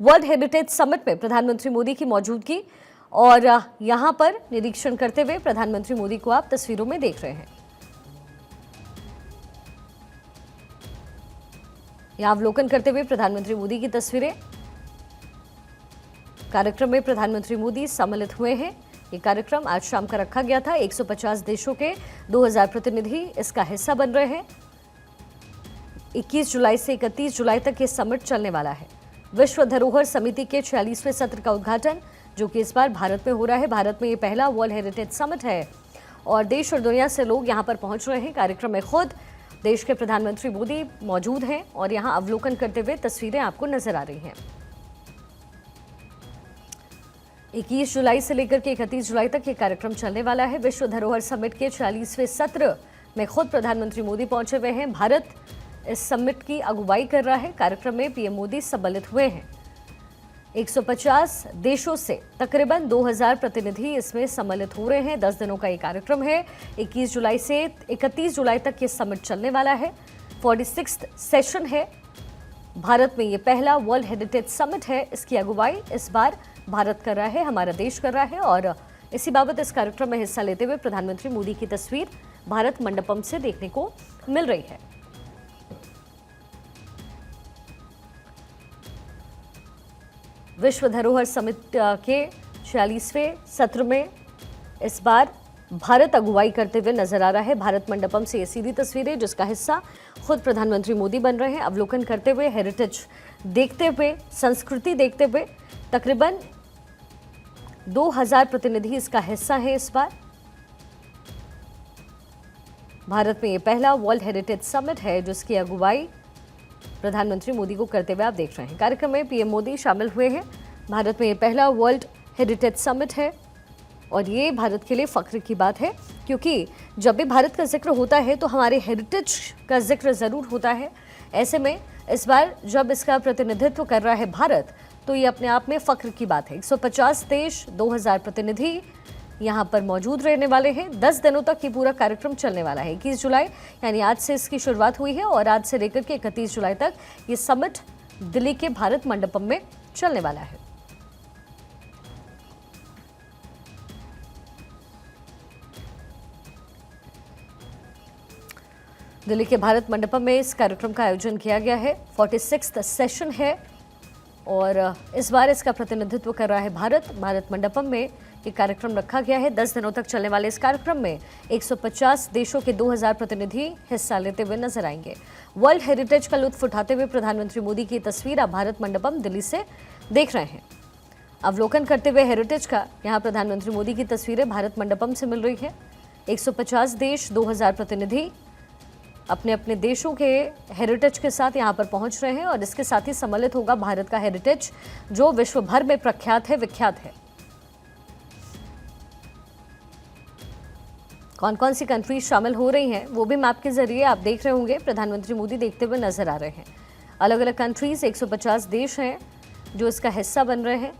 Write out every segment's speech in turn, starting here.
World heritage summit में प्रधानमंत्री मोदी की मौजूदगी और यहां पर निरीक्षण करते हुए प्रधानमंत्री मोदी को आप तस्वीरों में देख रहे हैं। यहां अवलोकन करते हुए प्रधानमंत्री मोदी की तस्वीरें। कार्यक्रम में प्रधानमंत्री मोदी सम्मिलित हुए हैं। ये कार्यक्रम आज शाम का रखा गया था। 150 देशों के 2000 प्रतिनिधि इसका हिस्सा बन रहे हैं। 21 जुलाई से 31 जुलाई तक ये समिट चलने वाला है। विश्व धरोहर समिति के 46वें सत्र का उद्घाटन जो कि इस बार भारत में हो रहा है। भारत में ये पहला वर्ल्ड हेरिटेज समिट है और देश और दुनिया से लोग यहाँ पर पहुंच रहे हैं। कार्यक्रम में खुद देश के प्रधानमंत्री मोदी मौजूद हैं और यहाँ अवलोकन करते हुए तस्वीरें आपको नजर आ रही हैं। 21 जुलाई से लेकर के 31 जुलाई तक ये कार्यक्रम चलने वाला है। विश्व धरोहर समिट के 46वें सत्र में खुद प्रधानमंत्री मोदी पहुंचे हुए हैं। भारत इस समिट की अगुवाई कर रहा है। कार्यक्रम में पीएम मोदी सम्मिलित हुए हैं। 150 देशों से तकरीबन 2000 प्रतिनिधि इसमें सम्मिलित हो रहे हैं। 10 दिनों का ये कार्यक्रम है। 21 जुलाई से 31 जुलाई तक ये समिट चलने वाला है। 46th सेशन है। भारत में ये पहला वर्ल्ड हेरिटेज समिट है। इसकी अगुवाई इस बार भारत कर रहा है, हमारा देश कर रहा है और इसी बाबत इस कार्यक्रम में हिस्सा लेते हुए प्रधानमंत्री मोदी की तस्वीर भारत मंडपम से देखने को मिल रही है। विश्व धरोहर समिट के 46वें सत्र में इस बार भारत अगुवाई करते हुए नजर आ रहा है। भारत मंडपम से ये सीधी तस्वीरें जिसका हिस्सा खुद प्रधानमंत्री मोदी बन रहे हैं। अवलोकन करते हुए, हेरिटेज देखते हुए, संस्कृति देखते हुए तकरीबन 2000 प्रतिनिधि इसका हिस्सा है। इस बार भारत में ये पहला वर्ल्ड हेरिटेज समिट है जिसकी अगुवाई प्रधानमंत्री मोदी को करते हुए आप देख रहे हैं। कार्यक्रम में पीएम मोदी शामिल हुए हैं। भारत में ये पहला वर्ल्ड हेरिटेज समिट है और ये भारत के लिए फख्र की बात है क्योंकि जब भी भारत का जिक्र होता है तो हमारे हेरिटेज का जिक्र ज़रूर होता है। ऐसे में इस बार जब इसका प्रतिनिधित्व कर रहा है भारत तो ये अपने आप में फख्र की बात है। 150 देश, 2000 प्रतिनिधि यहाँ पर मौजूद रहने वाले हैं। 10 दिनों तक ये पूरा कार्यक्रम चलने वाला है। 21 जुलाई यानी आज से इसकी शुरुआत हुई है और आज से लेकर के 31 जुलाई तक ये समिट दिल्ली के भारत मंडपम में चलने वाला है। दिल्ली के भारत मंडपम में इस कार्यक्रम का आयोजन किया गया है। 46th सेशन है और इस बार इसका प्रतिनिधित्व कर रहा है भारत। भारत मंडपम में ये कार्यक्रम रखा गया है। 10 दिनों तक चलने वाले इस कार्यक्रम में 150 देशों के 2000 प्रतिनिधि हिस्सा लेते हुए नजर आएंगे। वर्ल्ड हेरिटेज का लुत्फ उठाते हुए प्रधानमंत्री मोदी की तस्वीर आप भारत मंडपम दिल्ली से देख रहे हैं। अवलोकन करते हुए हेरिटेज का यहाँ प्रधानमंत्री मोदी की तस्वीरें भारत मंडपम से मिल रही है। 150 देश, 2000 प्रतिनिधि अपने अपने देशों के हेरिटेज के साथ यहाँ पर पहुँच रहे हैं और इसके साथ ही सम्मिलित होगा भारत का हेरिटेज जो विश्व भर में प्रख्यात है, विख्यात है। कौन कौन सी कंट्रीज शामिल हो रही हैं वो भी मैप के जरिए आप देख रहे होंगे। प्रधानमंत्री मोदी देखते हुए नजर आ रहे हैं। अलग अलग कंट्रीज, 150 देश हैं जो इसका हिस्सा बन रहे हैं।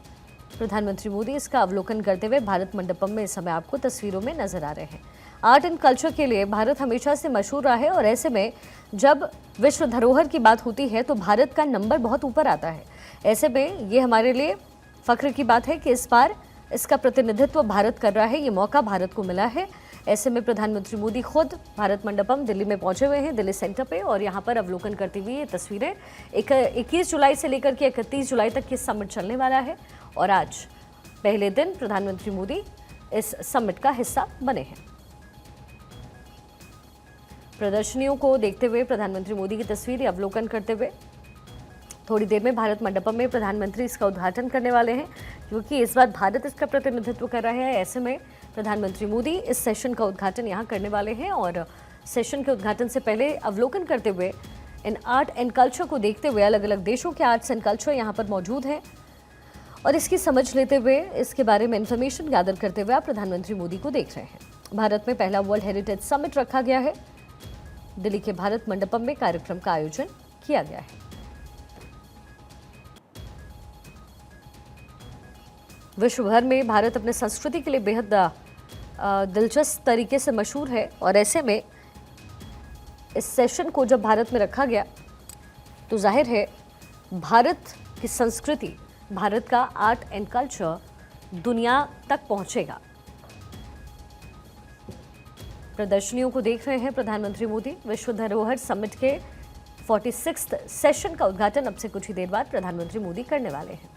प्रधानमंत्री मोदी इसका अवलोकन करते हुए भारत मंडपम में इस समय आपको तस्वीरों में नजर आ रहे हैं। आर्ट एंड कल्चर के लिए भारत हमेशा से मशहूर रहा है और ऐसे में जब विश्व धरोहर की बात होती है तो भारत का नंबर बहुत ऊपर आता है। ऐसे में ये हमारे लिए फख्र की बात है कि इस बार इसका प्रतिनिधित्व भारत कर रहा है। ये मौका भारत को मिला है। ऐसे में प्रधानमंत्री मोदी खुद भारत मंडपम दिल्ली में पहुंचे हुए हैं, दिल्ली सेंटर पे, और यहाँ पर अवलोकन करती हुई ये तस्वीरें 21 जुलाई से लेकर के 31 जुलाई तक ये समिट चलने वाला है और आज पहले दिन प्रधानमंत्री मोदी इस समिट का हिस्सा बने हैं। प्रदर्शनियों को देखते हुए प्रधानमंत्री मोदी की तस्वीर अवलोकन करते हुए थोड़ी देर में भारत मंडपम में प्रधानमंत्री इसका उद्घाटन करने वाले हैं क्योंकि इस बार भारत इसका प्रतिनिधित्व कर रहा है। ऐसे में प्रधानमंत्री मोदी इस सेशन का उद्घाटन यहाँ करने वाले हैं और सेशन के उद्घाटन से पहले अवलोकन करते हुए इन आर्ट एंड कल्चर को देखते हुए अलग अलग देशों के आर्ट्स एंड कल्चर यहाँ पर मौजूद हैं और इसकी समझ लेते हुए इसके बारे में इंफॉर्मेशन गैदर करते हुए आप प्रधानमंत्री मोदी को देख रहे हैं। भारत में पहला वर्ल्ड हेरिटेज समिट रखा गया है। दिल्ली के भारत मंडपम में कार्यक्रम का आयोजन किया गया है। विश्व भर में भारत अपने संस्कृति के लिए बेहद दिलचस्प तरीके से मशहूर है और ऐसे में इस सेशन को जब भारत में रखा गया तो जाहिर है भारत की संस्कृति भारत का आर्ट एंड कल्चर दुनिया तक पहुंचेगा। प्रदर्शनियों को देख रहे हैं प्रधानमंत्री मोदी। विश्व धरोहर समिट के 46th सेशन का उद्घाटन अब से कुछ ही देर बाद प्रधानमंत्री मोदी करने वाले हैं।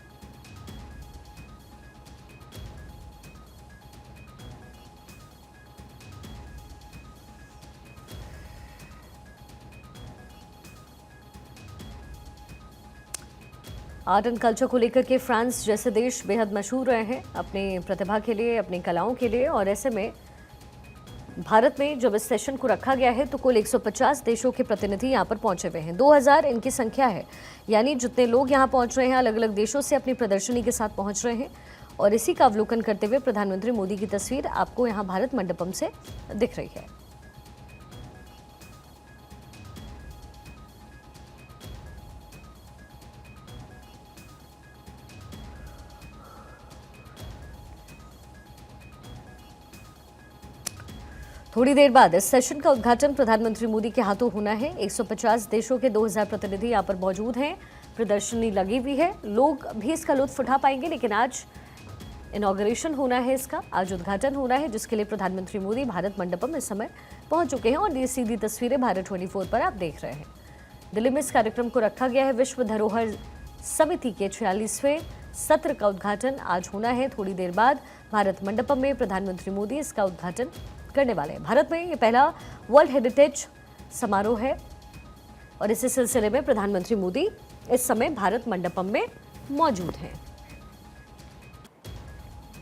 आर्ट एंड कल्चर को लेकर के फ्रांस जैसे देश बेहद मशहूर रहे हैं अपनी प्रतिभा के लिए, अपनी कलाओं के लिए, और ऐसे में भारत में जब इस सेशन को रखा गया है तो कुल 150 देशों के प्रतिनिधि यहाँ पर पहुंचे हुए हैं। 2000 इनकी संख्या है, यानी जितने लोग यहाँ पहुंच रहे हैं अलग अलग देशों से अपनी प्रदर्शनी के साथ पहुंच रहे हैं। और इसी का अवलोकन करते हुए प्रधानमंत्री मोदी की तस्वीर आपको यहाँ भारत मंडपम से दिख रही है। थोड़ी देर बाद इस सेशन का उद्घाटन प्रधानमंत्री मोदी के हाथों होना है। 150 देशों के 2000 प्रतिनिधि यहाँ पर मौजूद हैं। प्रदर्शनी लगी हुई है, लोग भी इसका लुत्फ उठा पाएंगे, लेकिन आज इनॉग्रेशन होना है इसका, आज उद्घाटन होना है, जिसके लिए प्रधानमंत्री मोदी भारत मंडपम इस समय पहुंच चुके हैं। और ये सीधी तस्वीरें भारत 24 पर आप देख रहे हैं। दिल्ली में इस कार्यक्रम को रखा गया है। विश्व धरोहर समिति के 46वें सत्र का उद्घाटन आज होना है। थोड़ी देर बाद भारत मंडपम में प्रधानमंत्री मोदी इसका उद्घाटन करने वाले हैं। भारत में ये पहला वर्ल्ड हेरिटेज समारोह है और इसी सिलसिले में प्रधानमंत्री मोदी इस समय भारत मंडपम में मौजूद हैं।